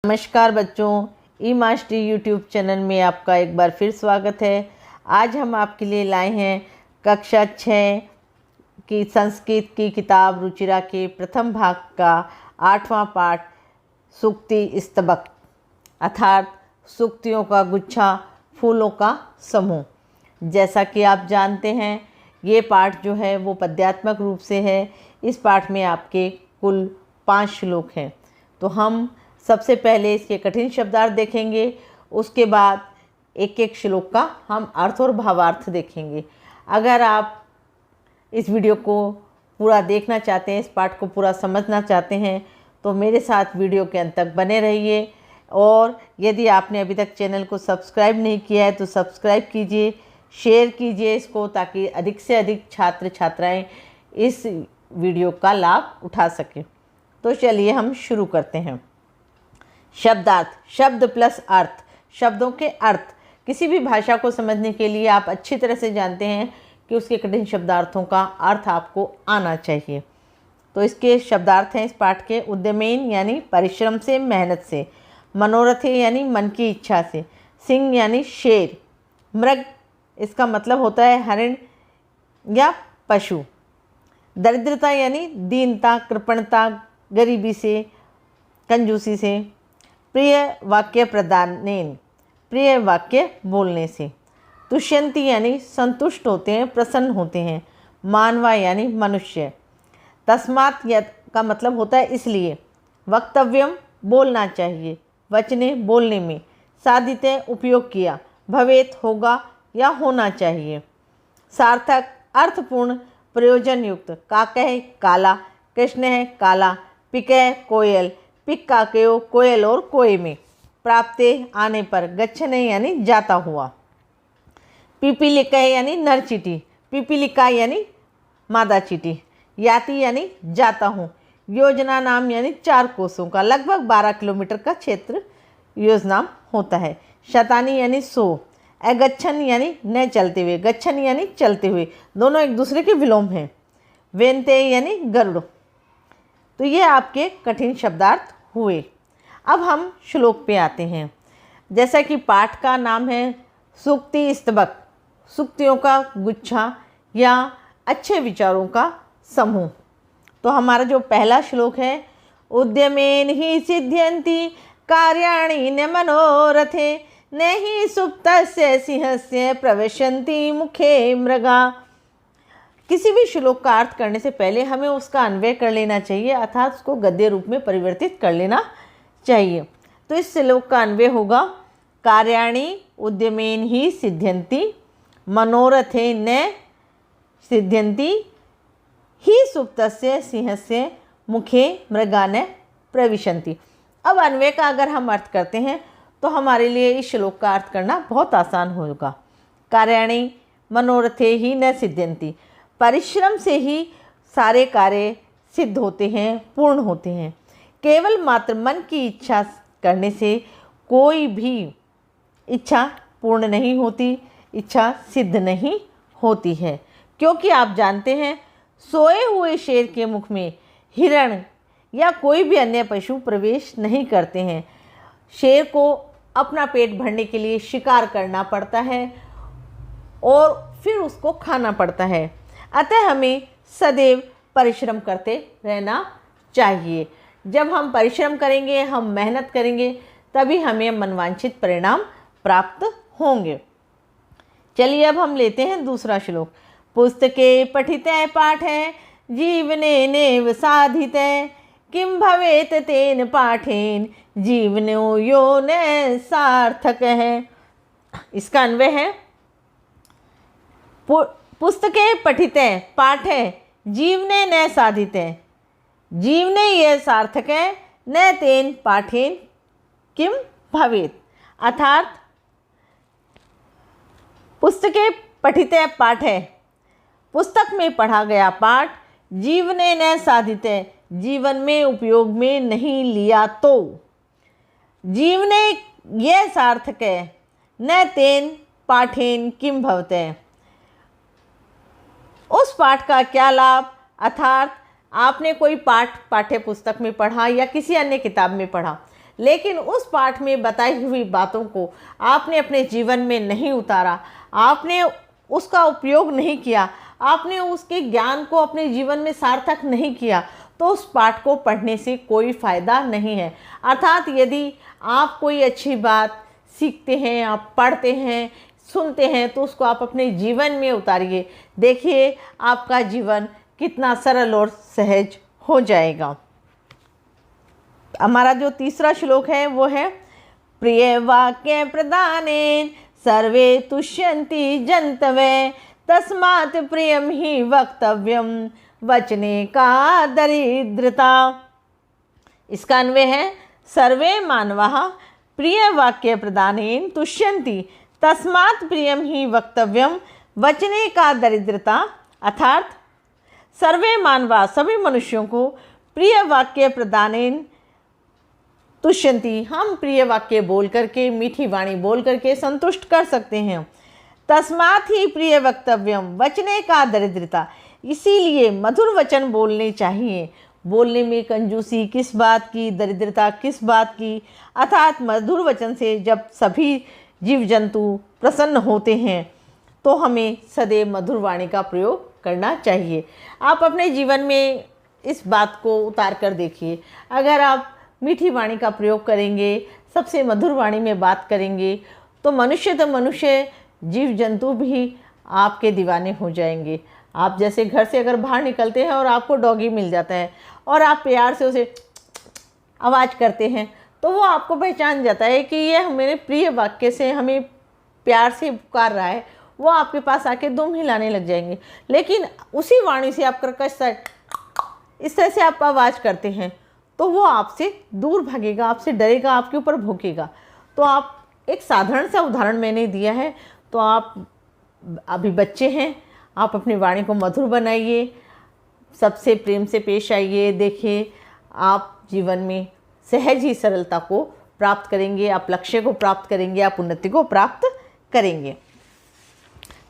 नमस्कार बच्चों, ई mastery YouTube channel में आपका एक बार फिर स्वागत है। आज हम आपके लिए लाए हैं कक्षा 6 की संस्कृत की किताब रुचिरा के प्रथम भाग का 8वां पाठ सूक्ति स्तबक अर्थात सूक्तियों का गुच्छा, फूलों का समूह। जैसा कि आप जानते हैं, ये पाठ जो है वो पद्यात्मक रूप से है। इस पाठ में आपके कुल 5 श्लोक हैं। तो हम सबसे पहले इसके कठिन शब्दार्थ देखेंगे, उसके बाद एक एक श्लोक का हम अर्थ और भावार्थ देखेंगे। अगर आप इस वीडियो को पूरा देखना चाहते हैं, इस पाठ को पूरा समझना चाहते हैं, तो मेरे साथ वीडियो के अंत तक बने रहिए। और यदि आपने अभी तक चैनल को सब्सक्राइब नहीं किया है तो सब्सक्राइब कीजिए, शेयर कीजिए इसको, ताकि अधिक से अधिक छात्र छात्राएं इस वीडियो का लाभ उठा सकें। तो चलिए हम शुरू करते हैं। शब्दार्थ, शब्द प्लस अर्थ। शब्दों के अर्थ। किसी भी भाषा को समझने के लिए आप अच्छी तरह से जानते हैं कि उसके कठिन शब्दार्थों का अर्थ आपको आना चाहिए। तो इसके शब्दार्थ हैं इस पाठ के: उद्यमेन यानी परिश्रम से, मेहनत से; मनोरथे यानी मन की इच्छा से; सिंह यानी शेर; मृग इसका मतलब होता है हरिण या पशु; दरिद्रता यानी दीनता, कृपणता, गरीबी से, कंजूसी से; प्रिय वाक्य प्रदानेन, प्रिय वाक्य बोलने से; तुष्यंती यानी संतुष्ट होते हैं, प्रसन्न होते हैं; मानवा यानी मनुष्य; तस्मात् का मतलब होता है इसलिए; वक्तव्यम बोलना चाहिए, वचने बोलने में; साधिते उपयोग किया, भवेत होगा या होना चाहिए; सार्थक अर्थपूर्ण, प्रयोजन युक्त; काकह काला, कृष्ण है काला; पिकह कोयल, पिक काकयो कोयल और कोय में; प्राप्ते आने पर, गच्छने यानी जाता हुआ; पिपीलिका यानी नर चींटी, पिपीलिका यानी मादा चींटी; याति यानी जाता हूँ; योजना नाम यानी 4 कोसों का, लगभग 12 किलोमीटर का क्षेत्र योजना होता है; शतानी यानी 100; अगच्छन यानी न चलते हुए, गच्छन यानी चलते हुए, दोनों एक दूसरे के विलोम हैं; वेन्ते यानी गरुड़। तो ये आपके कठिन शब्दार्थ हुए। अब हम श्लोक पे आते हैं। जैसा कि पाठ का नाम है सूक्ति स्तबक, सूक्तियों का गुच्छा या अच्छे विचारों का समूह। तो हमारा जो पहला श्लोक है, उद्यमेन ही सिद्ध्यन्ति कार्याणि न मनोरथे, न ही सुप्तस्य सिंहस्य प्रविशन्ति मुखे मृगा। किसी भी श्लोक का अर्थ करने से पहले हमें उसका अन्वय कर लेना चाहिए, अर्थात उसको गद्य रूप में परिवर्तित कर लेना चाहिए। तो इस श्लोक का अन्वय होगा: कार्याणि उद्यमेन ही सिद्ध्यन्ति, मनोरथे न सिद्ध्यन्ति, ही सुप्तस्य सिंहस्य मुखे मृगा न प्रविशन्ति। अब अन्वय का अगर हम अर्थ करते हैं तो हमारे लिए इस श्लोक का अर्थ करना बहुत आसान होगा। कार्याणि मनोरथे ही न सिद्ध्यन्ति, परिश्रम से ही सारे कार्य सिद्ध होते हैं, पूर्ण होते हैं। केवल मात्र मन की इच्छा करने से कोई भी इच्छा पूर्ण नहीं होती, इच्छा सिद्ध नहीं होती है। क्योंकि आप जानते हैं, सोए हुए शेर के मुख में हिरण या कोई भी अन्य पशु प्रवेश नहीं करते हैं। शेर को अपना पेट भरने के लिए शिकार करना पड़ता है और फिर उसको खाना पड़ता है। अतः हमें सदैव परिश्रम करते रहना चाहिए। जब हम परिश्रम करेंगे, हम मेहनत करेंगे, तभी हमें मनवांछित परिणाम प्राप्त होंगे। चलिए अब हम लेते हैं दूसरा श्लोक। पुस्तके पठिते पाठे, जीवने नेव साधिते, किम भवेत तेन पाठेन, जीवनो यो न सार्थक है। इसका अन्वय है: पुस्तके पठिते पाठे, जीवने न साधिते, जीवने यह सार्थक है, न तेन पाठेन किम भवेत। अर्थात पुस्तके पठिते पाठे, पुस्तक में पढ़ा गया पाठ, जीवने न साधिते, जीवन में उपयोग में नहीं लिया तो, जीवने यह सार्थक है, न तेन पाठेन किम भवते, उस पाठ का क्या लाभ। अर्थात आपने कोई पाठ पाठ्य पुस्तक में पढ़ा या किसी अन्य किताब में पढ़ा, लेकिन उस पाठ में बताई हुई बातों को आपने अपने जीवन में नहीं उतारा, आपने उसका उपयोग नहीं किया, आपने उसके ज्ञान को अपने जीवन में सार्थक नहीं किया, तो उस पाठ को पढ़ने से कोई फ़ायदा नहीं है। अर्थात यदि आप कोई अच्छी बात सीखते हैं, आप पढ़ते हैं, सुनते हैं, तो उसको आप अपने जीवन में उतारिए। देखिए आपका जीवन कितना सरल और सहज हो जाएगा। हमारा जो तीसरा श्लोक है वो है प्रिय वाक्य प्रदानेन सर्वे तुष्यन्ति जन्तवे तस्मात् प्रियम ही वक्तव्यम वचने का दरिद्रता। इसका अन्वय है सर्वे मानवाः प्रिय वाक्य प्रदानेन तुष्यन्ति तस्मात् प्रियम ही वक्तव्यम वचने का दरिद्रता। अर्थात सर्वे मानवा सभी मनुष्यों को प्रिय वाक्य प्रदानेन तुष्यन्ति, हम प्रिय वाक्य बोल करके, मीठी वाणी बोल करके संतुष्ट कर सकते हैं। तस्मात् ही प्रिय वक्तव्यम वचने का दरिद्रता, इसीलिए मधुर वचन बोलने चाहिए। बोलने में कंजूसी किस बात की, दरिद्रता किस बात की। अर्थात मधुर वचन से जब सभी जीव जंतु प्रसन्न होते हैं तो हमें सदैव मधुर वाणी का प्रयोग करना चाहिए। आप अपने जीवन में इस बात को उतार कर देखिए। अगर आप मीठी वाणी का प्रयोग करेंगे, सबसे मधुर वाणी में बात करेंगे, तो मनुष्य जीव जंतु भी आपके दीवाने हो जाएंगे। आप जैसे घर से अगर बाहर निकलते हैं और आपको डॉगी मिल जाता है और आप प्यार से उसे आवाज़ करते हैं, तो वो आपको पहचान जाता है कि ये मेरे प्रिय वाक्य से हमें प्यार से पुकार रहा है। वो आपके पास आके दुम हिलाने लग जाएंगे। लेकिन उसी वाणी से आप कर्कश सा इस तरह से आप आवाज़ करते हैं तो वो आपसे दूर भागेगा, आपसे डरेगा, आपके ऊपर भौंकेगा। तो आप एक साधारण सा उदाहरण मैंने दिया है। तो आप अभी बच्चे हैं, आप अपनी वाणी को मधुर बनाइए, सबसे प्रेम से पेश आइए। देखिए आप जीवन में सहज ही सरलता को प्राप्त करेंगे, आप लक्ष्य को प्राप्त करेंगे, आप उन्नति को प्राप्त करेंगे।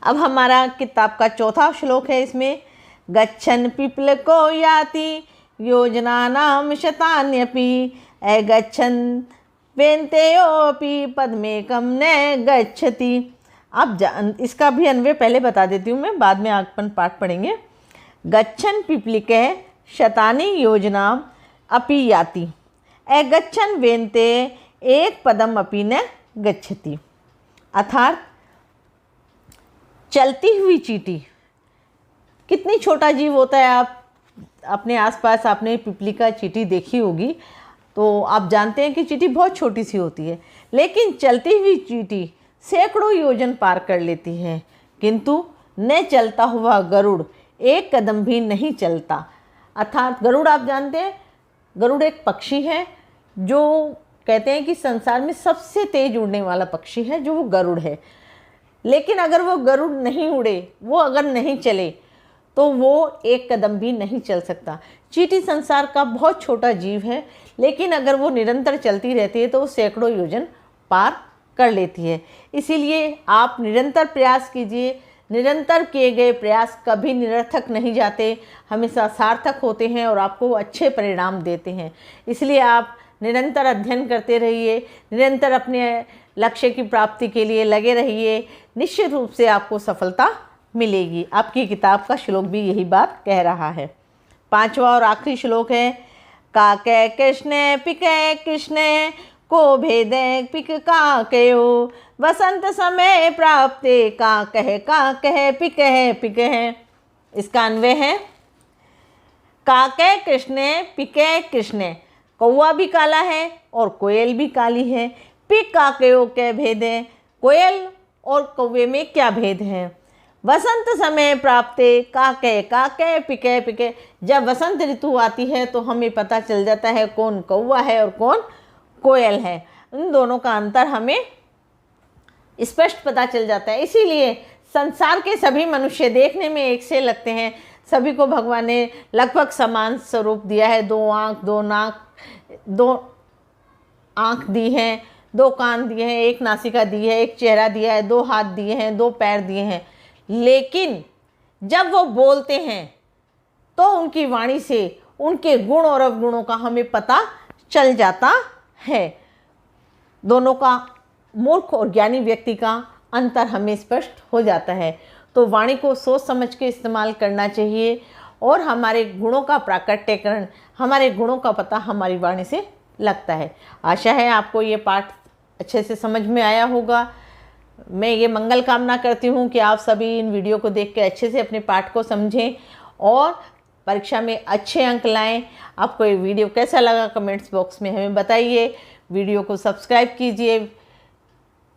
अब हमारा किताब का चौथा श्लोक है। इसमें गच्छन् पिप्पलको याति योजनानां शतान्यपि अगच्छन् वेन्तेयोऽपि पद्मेकं न गच्छति। अब इसका भी अन्वय पहले बता देती हूँ मैं, बाद में अपन पाठ पढ़ेंगे। गच्छन् पिप्पलिकः शतानि योजनां अपि याति अगच्छन् वेन्ते एक पदम अपि न गच्छति। अर्थात चलती हुई चींटी, कितनी छोटा जीव होता है। आप अपने आसपास आपने पिपली का चींटी देखी होगी तो आप जानते हैं कि चींटी बहुत छोटी सी होती है, लेकिन चलती हुई चींटी सैकड़ों योजन पार कर लेती है। किंतु न चलता हुआ गरुड़ एक कदम भी नहीं चलता। अर्थात गरुड़, आप जानते हैं गरुड़ एक पक्षी है जो कहते हैं कि संसार में सबसे तेज उड़ने वाला पक्षी है, जो वो गरुड़ है। लेकिन अगर वो गरुड़ नहीं उड़े, वो अगर नहीं चले, तो वो एक कदम भी नहीं चल सकता। चींटी संसार का बहुत छोटा जीव है, लेकिन अगर वो निरंतर चलती रहती है तो वो सैकड़ों योजन पार कर लेती है। इसीलिए आप निरंतर प्रयास कीजिए। निरंतर किए गए प्रयास कभी निरर्थक नहीं जाते, हमेशा सार्थक होते हैं और आपको अच्छे परिणाम देते हैं। इसलिए आप निरंतर अध्ययन करते रहिए, निरंतर अपने लक्ष्य की प्राप्ति के लिए लगे रहिए। निश्चित रूप से आपको सफलता मिलेगी। आपकी किताब का श्लोक भी यही बात कह रहा है। पांचवा और आखिरी श्लोक है काके कृष्ण पिके कृष्ण को भेदे पिक काकयो वसंत समय प्राप्ते काकह पिकह। इसका अन्वय है काके कृष्ण पिके कृष्ण, कौवा भी काला है और कोयल भी काली है। पिक काकयो के भेद है, कोयल और कौवे में क्या भेद है। वसंत समय प्राप्ते काके पिके। जब वसंत ऋतु आती है तो हमें पता चल जाता है कौन कौवा है और कौन कोयल है। इन दोनों का अंतर हमें स्पष्ट पता चल जाता है। इसीलिए संसार के सभी मनुष्य देखने में एक से लगते हैं। सभी को भगवान ने लगभग समान स्वरूप दिया है। दो आँख, दो नाक, दो आँख दी हैं, दो कान दिए हैं, एक नासिका दी है, एक चेहरा दिया है, दो हाथ दिए हैं, दो पैर दिए हैं। लेकिन जब वो बोलते हैं तो उनकी वाणी से उनके गुण और अवगुणों का हमें पता चल जाता है। दोनों का, मूर्ख और ज्ञानी व्यक्ति का अंतर हमें स्पष्ट हो जाता है। तो वाणी को सोच समझ के इस्तेमाल करना चाहिए और हमारे गुणों का प्राकट्यकरण, हमारे गुणों का पता हमारी वाणी से लगता है। आशा है आपको ये पाठ अच्छे से समझ में आया होगा। मैं ये मंगल कामना करती हूँ कि आप सभी इन वीडियो को देख के अच्छे से अपने पाठ को समझें और परीक्षा में अच्छे अंक लाएं। आपको ये वीडियो कैसा लगा कमेंट्स बॉक्स में हमें बताइए। वीडियो को सब्सक्राइब कीजिए,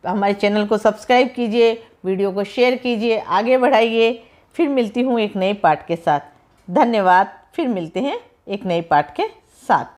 हमारे चैनल को सब्सक्राइब कीजिए, वीडियो को शेयर कीजिए, आगे बढ़ाइए। फिर मिलती हूँ एक नए पाठ के साथ। धन्यवाद। फिर मिलते हैं एक नए पाठ के साथ।